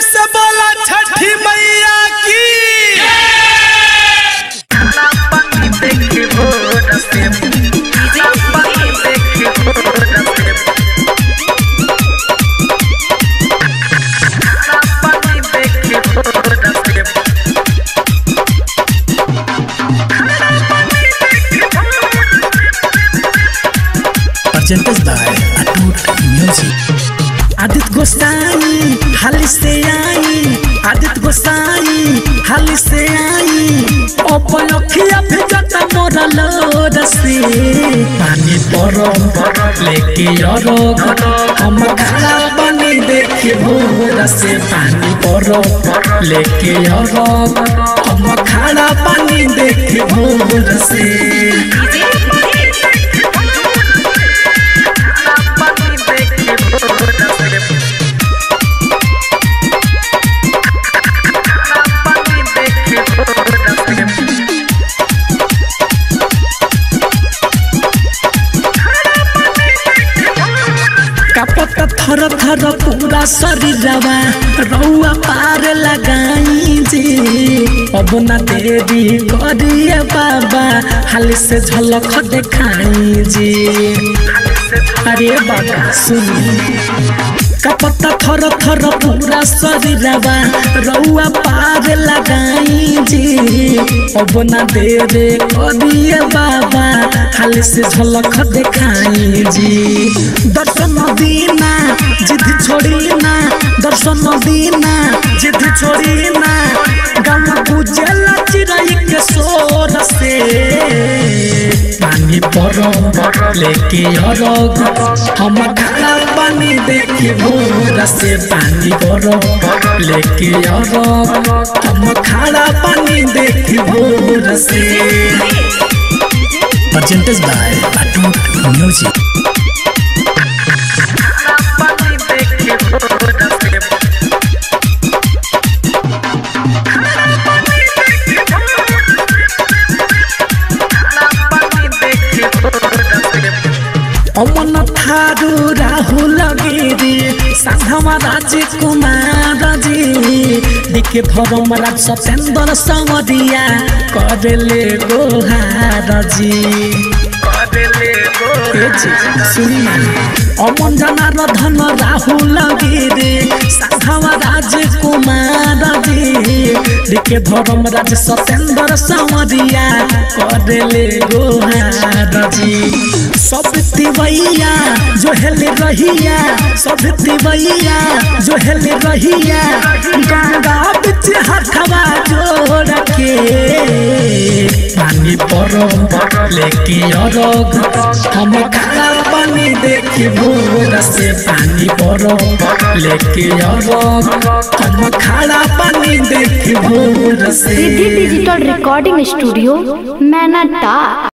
से बोला छठी मैया की। Presented by Atut Music. Aditya गोसाई हाली से आई, आदित्य गोसाई हाली से आई। ओ पलखिया भेजता मोरा लोड से पानी परो लेके अरग हम खड़ा बनी देखे भोर से। पानी परो लेके अरग हम खड़ा बनी देखे भोर से। कपट थर थर पूरा शरीरवा रउआ पार लगाई जी। अब ना देरी करिए बाबा हाल से झलक देखाई जी। अरे बाबा सुनी कपट थर थर पूरा शरीरवा रउआ पार लगाई जी। अब ना देरी करिए बाबा हाल से झलक देखाई जी। दर्शन दीना जिद छोड़ी ना, दर्शन दीना जिद छोड़ी ना। गाँव गुजला चिड़ै के शोर से पानी परो लेके अरग हम खड़ा पानी देखे भोर से। पानी परो लेके अरग हम खड़ा पानी देखे भोर से। Presented by Atut Music. अमन थारू राहुल गिरी साधवा राजकुमार जी। दिखे धर्म राज सतेंद्र समरिया करले गोहार जी। अमन जनार्दन राहुल गिरी साधवा राजकुमार जी। दिखे धर्म राज सतेंद्र समरिया करले गोहार जी। सब तिवैया जो हेल रहिया, सब तिवैया जो हेल रहिया। गंगा बिच हाथवा जोड़ के पानी परो लेके अरग हम खड़ा पानी देखे भोर से। पानी परो लेके अरग हम खड़ा पानी देखे भोर से। Digital recording studio मैनाटा।